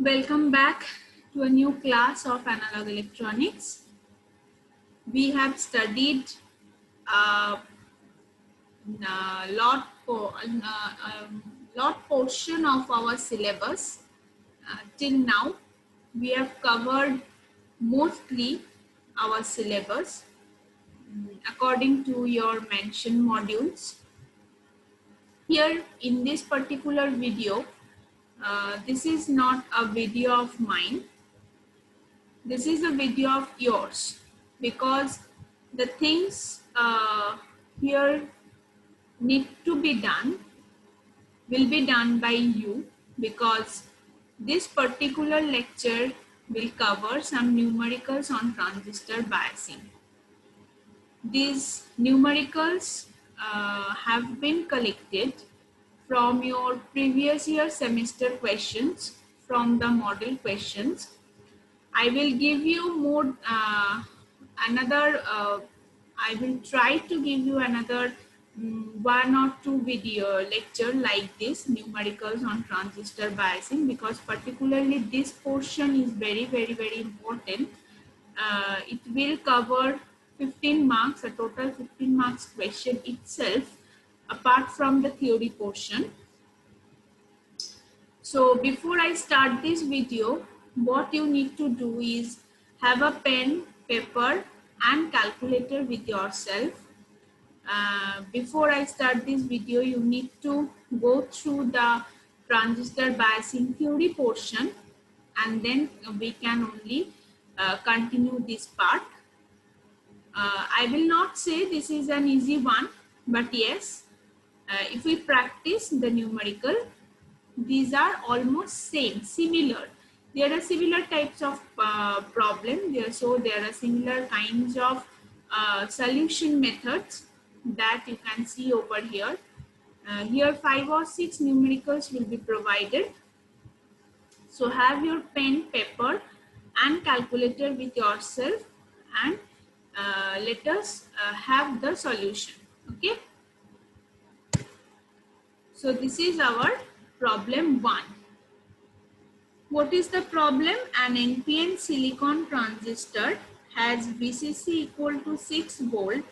Welcome back to a new class of analog electronics. We have studied a lot portion of our syllabus till now. We have covered mostly our syllabus according to your mentioned modules. Here in this particular video, this is not a video of mine. This is a video of yours because the things here need to be done will be done by you, because this particular lecture will cover some numericals on transistor biasing. These numericals have been collected from your previous year semester questions, from the model questions. I will give you more I will try to give you another one or two video lecture like this, numericals on transistor biasing, because particularly this portion is very important. It will cover 15 marks, a total 15 marks question itself, apart from the theory portion. So before I start this video, what you need to do is have a pen, paper and calculator with yourself. Before I start this video, you need to go through the transistor biasing theory portion, and then we can only continue this part. I will not say this is an easy one, but yes, if we practice the numerical, these are almost similar. There are similar types of problem there, so there are similar kinds of solution methods that you can see over here. Here 5 or 6 numericals will be provided. So have your pen, paper and calculator with yourself, and let us have the solution. Okay. So this is our problem 1. What is the problem? An NPN silicon transistor has VCC equal to 6 volt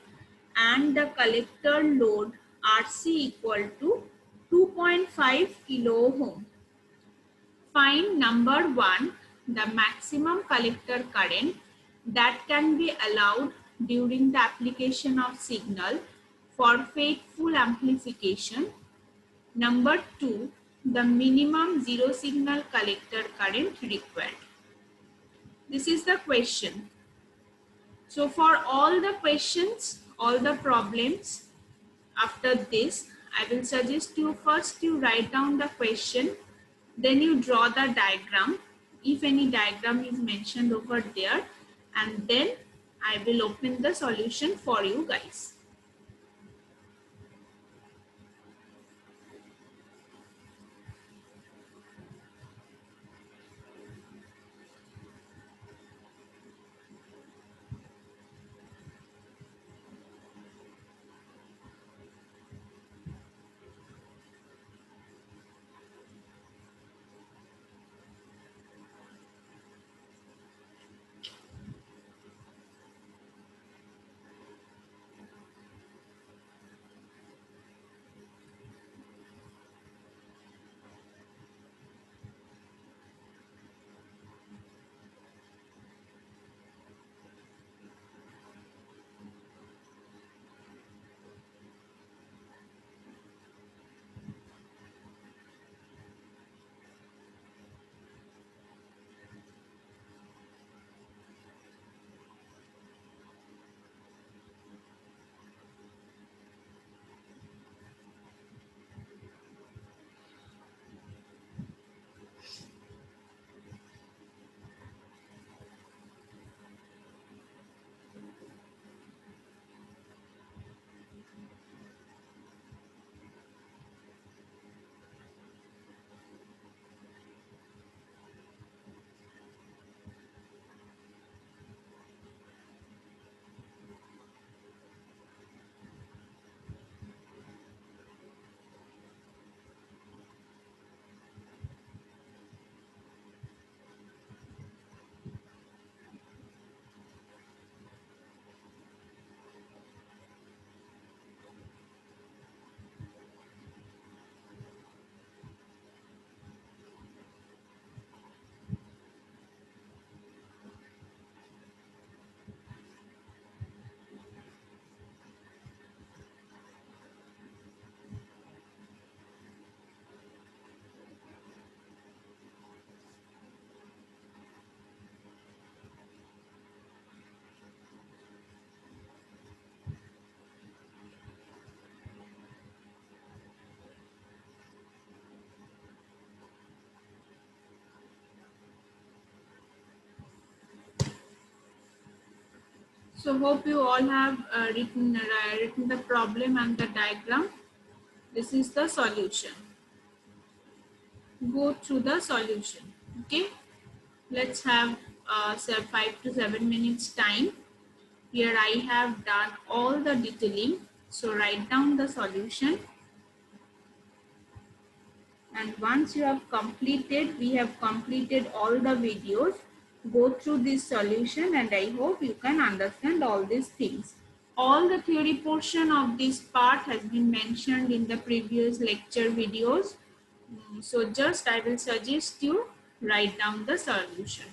and the collector load RC equal to 2.5 kilo ohm. Find number 1, the maximum collector current that can be allowed during the application of signal for faithful amplification. Number 2, the minimum zero signal collector current required. This is the question. So for all the questions, all the problems, after this, I will suggest you first you write down the question, then you draw the diagram, if any diagram is mentioned over there, and then I will open the solution for you guys. So hope you all have written the problem and the diagram. This is the solution. Go through the solution. Okay. Let's have 5 to 7 minutes time. Here I have done all the detailing. So write down the solution. And once you have completed, we have completed all the videos. Go through this solution and I hope you can understand all these things. All the theory portion of this part has been mentioned in the previous lecture videos. So just I will suggest you write down the solution.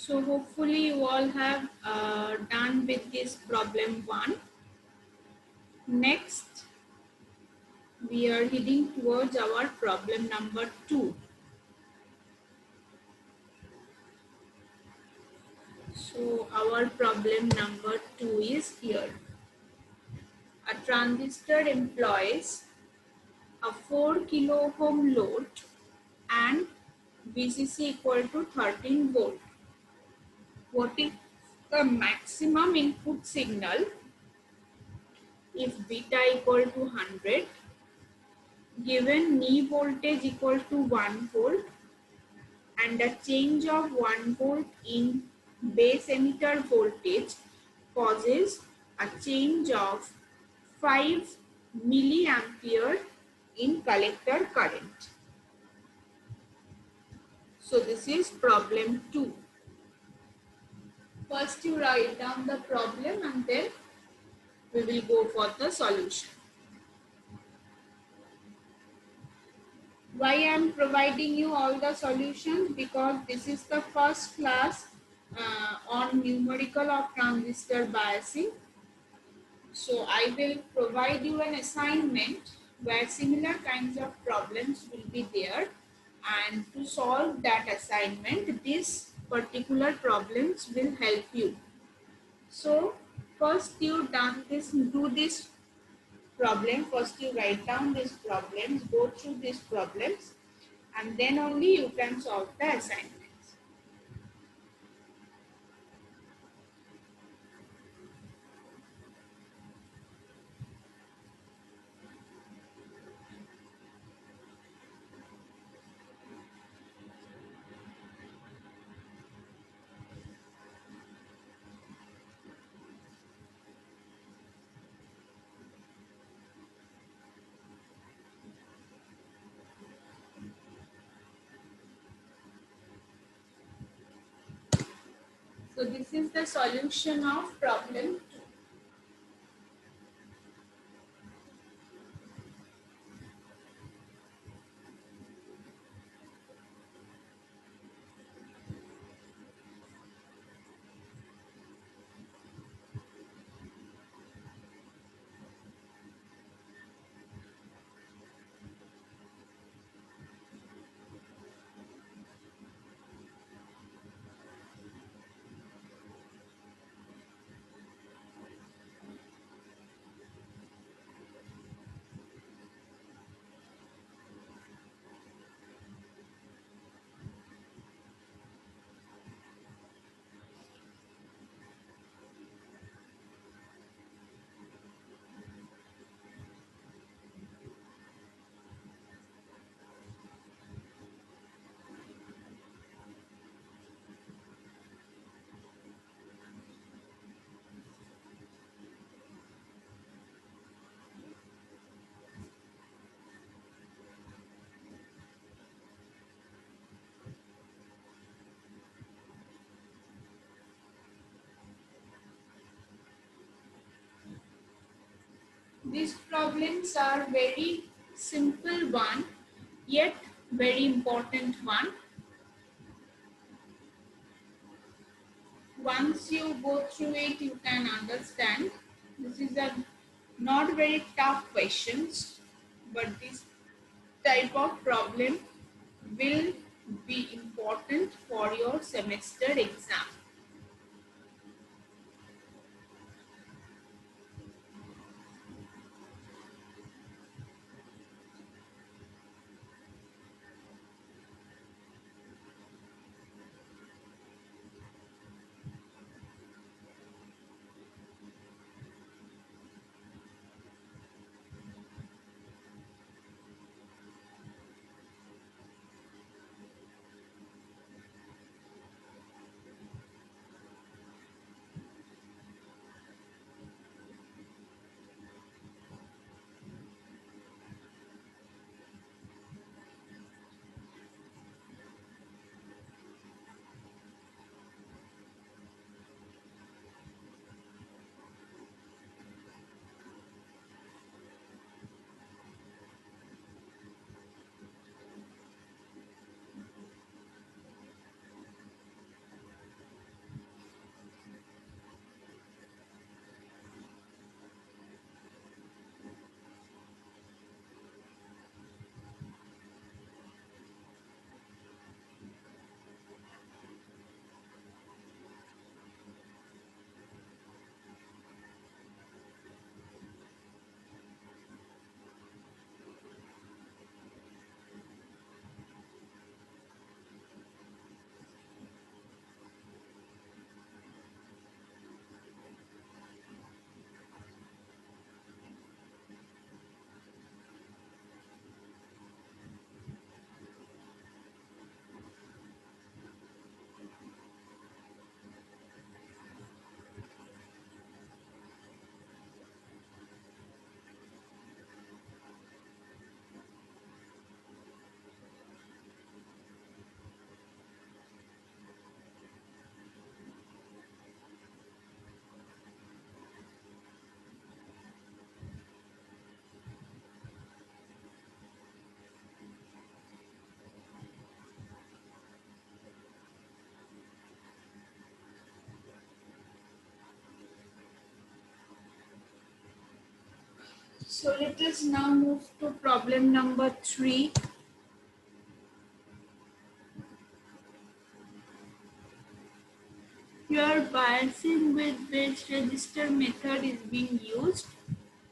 So hopefully you all have done with this problem 1. Next, we are heading towards our problem number 2. So our problem number 2 is here. A transistor employs a 4 kilo ohm load and VCC equal to 13 volt. What is the maximum input signal if beta equal to 100, given knee voltage equal to 1 volt and a change of 1 volt in base emitter voltage causes a change of 5 milliampere in collector current. So this is problem 2. First you write down the problem and then we will go for the solution. Why I am providing you all the solutions? Because this is the first class on numerical of transistor biasing. So I will provide you an assignment where similar kinds of problems will be there, and to solve that assignment these particular problems will help you. So first you do this problem, first you write down these problems, go through these problems, and then only you can solve the assignments. So this is the solution of problem 2. These problems are very simple one, yet very important one. Once you go through it, you can understand. This is a not very tough questions, but this type of problem will be important for your semester exam. So let us now move to problem number 3. Here biasing with base resistor method is being used.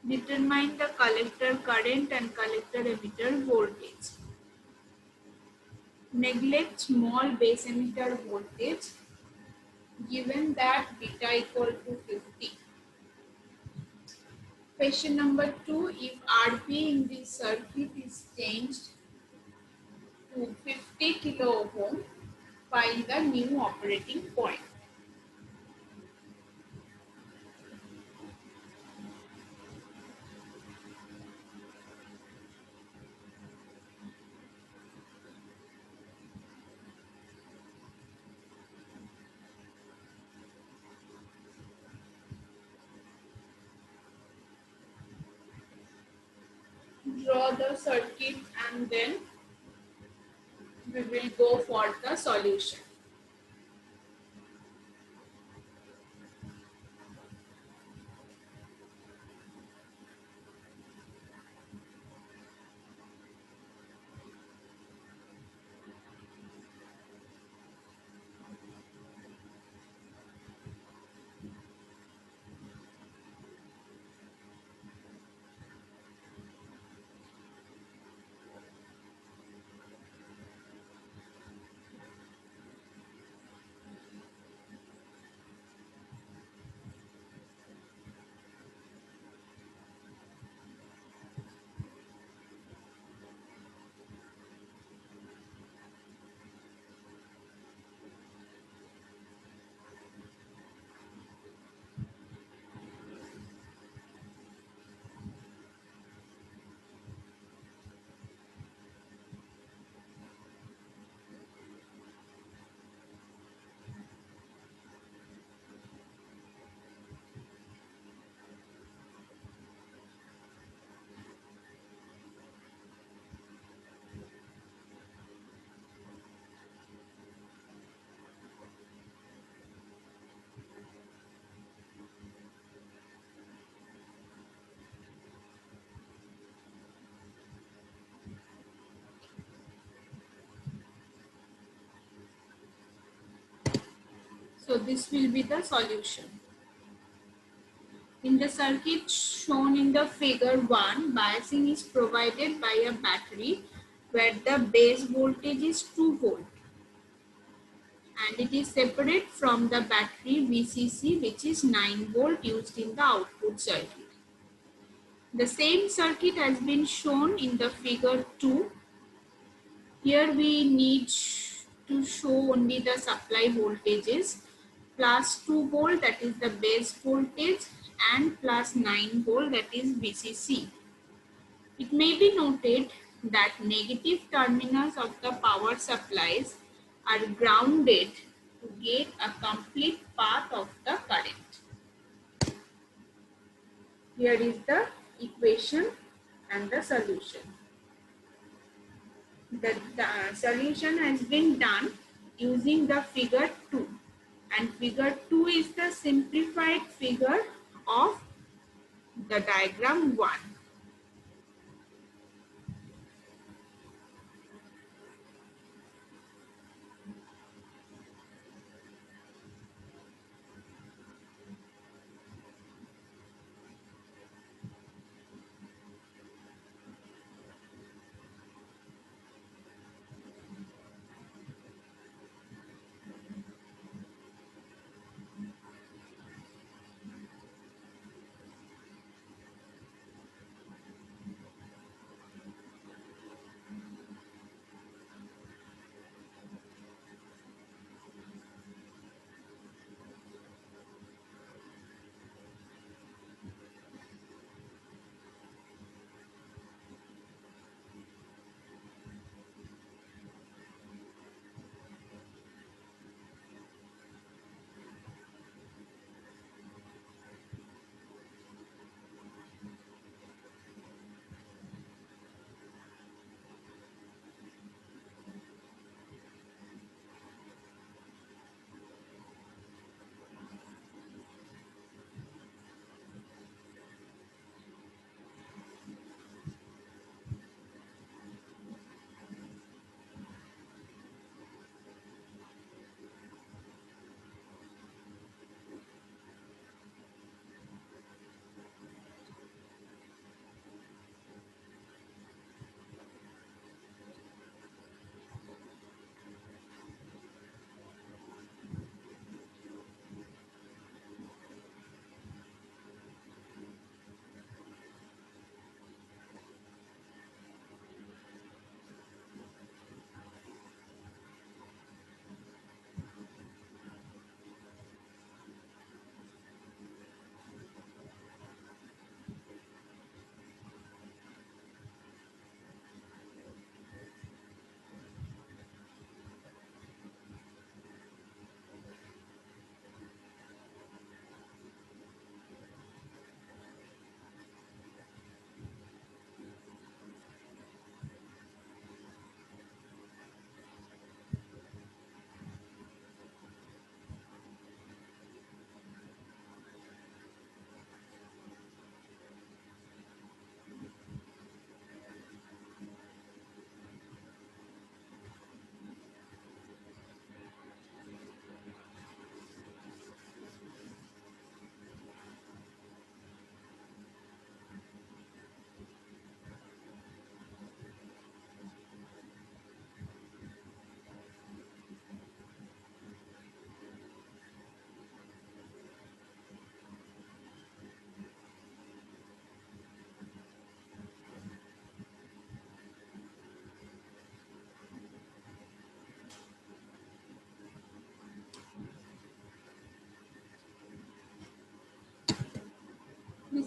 Determine the collector current and collector emitter voltage. Neglect small base emitter voltage given that beta equal to 50. Question number 2. If RP in this circuit is changed to 50 kilo ohm, find the new operating point. Draw the circuit and then we will go for the solution. So this will be the solution. In the circuit shown in the figure 1, biasing is provided by a battery where the base voltage is 2 volt and it is separate from the battery VCC, which is 9 volt used in the output circuit. The same circuit has been shown in the figure 2. Here we need to show only the supply voltages, plus 2 volt that is the base voltage and plus 9 volt that is VCC. It may be noted that negative terminals of the power supplies are grounded to get a complete path of the current. Here is the equation and the solution. The solution has been done using the figure 2, and figure 2 is the simplified figure of the diagram 1.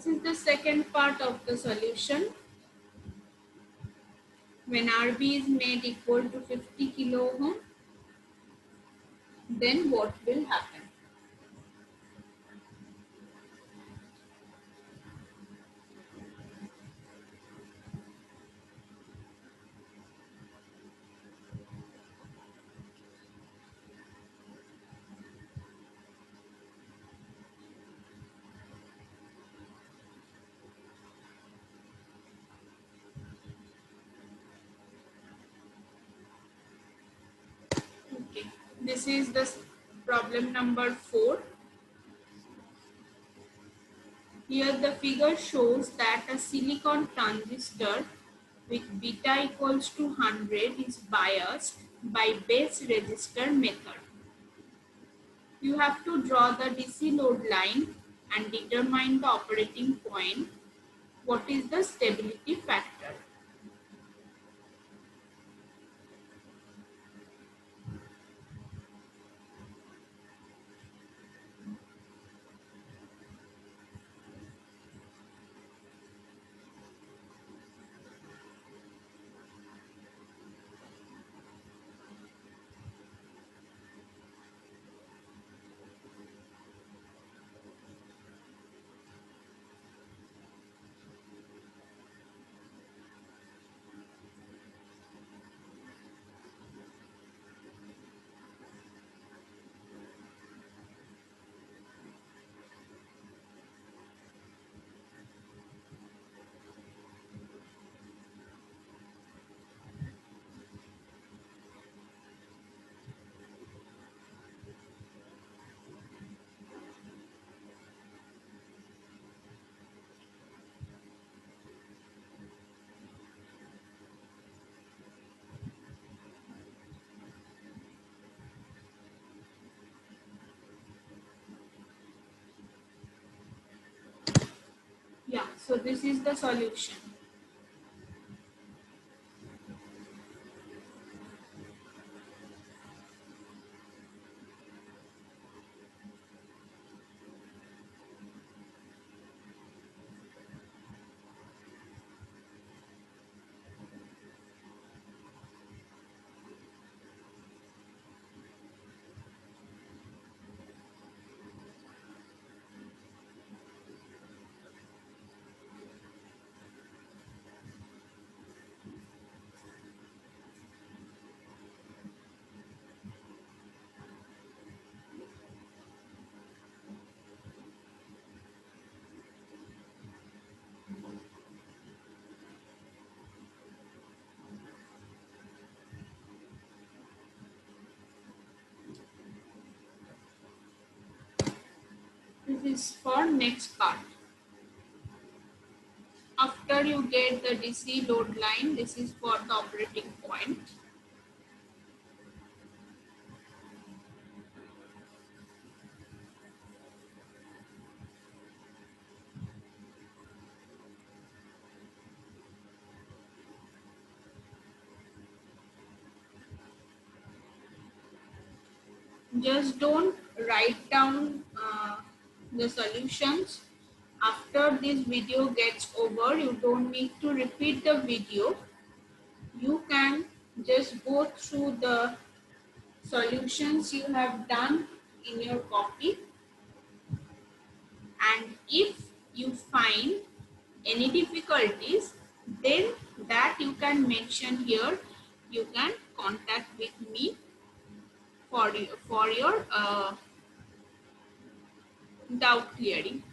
This is the second part of the solution. When Rb is made equal to 50 kilo ohm, then what will happen? Okay, this is the problem number 4. Here the figure shows that a silicon transistor with beta equals to 100 is biased by base resistor method. You have to draw the DC load line and determine the operating point. What is the stability factor? Yeah, so this is the solution. This is for next part. After you get the DC load line, this is for the operating point. Just don't write down the solutions. After this video gets over, you don't need to repeat the video. You can just go through the solutions you have done in your copy, and if you find any difficulties, then that you can mention here. You can contact with me for your doubt clearing.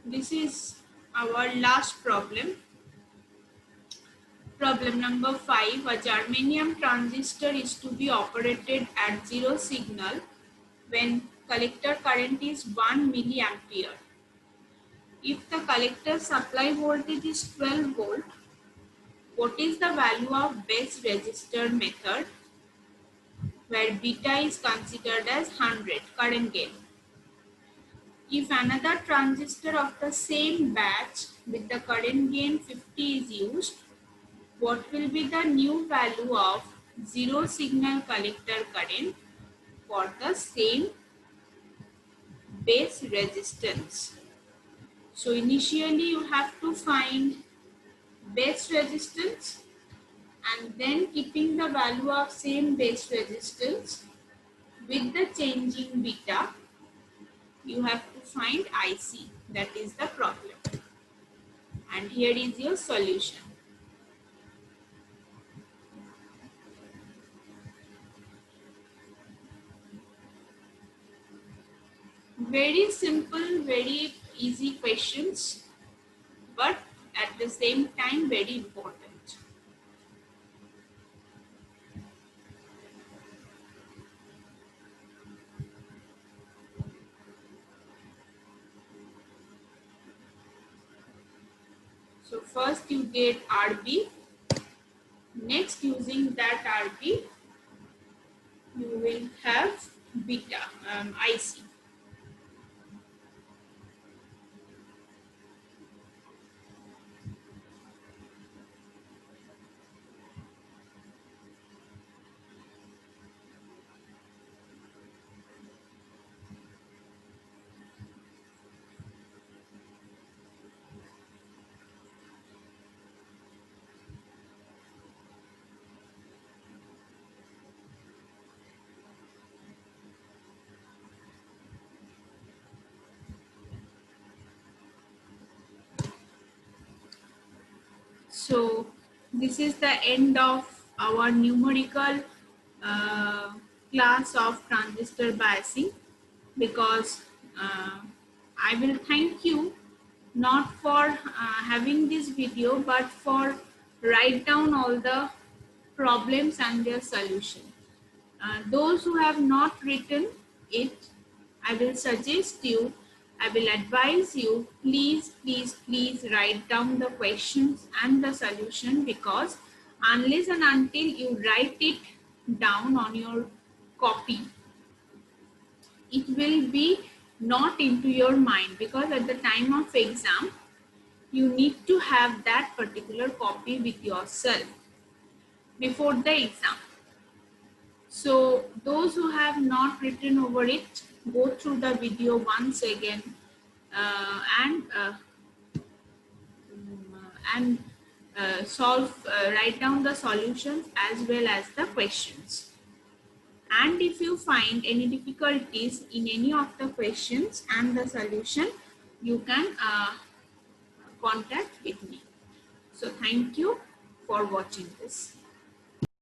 This is our last problem. Problem number 5. A germanium transistor is to be operated at zero signal when collector current is 1 milliampere. If the collector supply voltage is 12 volt, what is the value of base resistor method where beta is considered as 100 current gain? If another transistor of the same batch with the current gain 50 is used, what will be the new value of zero signal collector current for the same base resistance? So initially you have to find base resistance, and then keeping the value of same base resistance with the changing beta, you have to find IC. That is the problem. And here is your solution. Very simple, very easy questions, but at the same time very important. So first you get RB, next using that RB you will have beta, IC. So this is the end of our numerical class of transistor biasing, because I will thank you not for having this video, but for write down all the problems and their solution. Those who have not written it, I will suggest you, I will advise you, please write down the questions and the solution, because unless and until you write it down on your copy, it will be not into your mind, because at the time of exam, you need to have that particular copy with yourself before the exam. So those who have not written over it, go through the video once again and write down the solutions as well as the questions. And if you find any difficulties in any of the questions and the solution, you can contact with me. So thank you for watching this.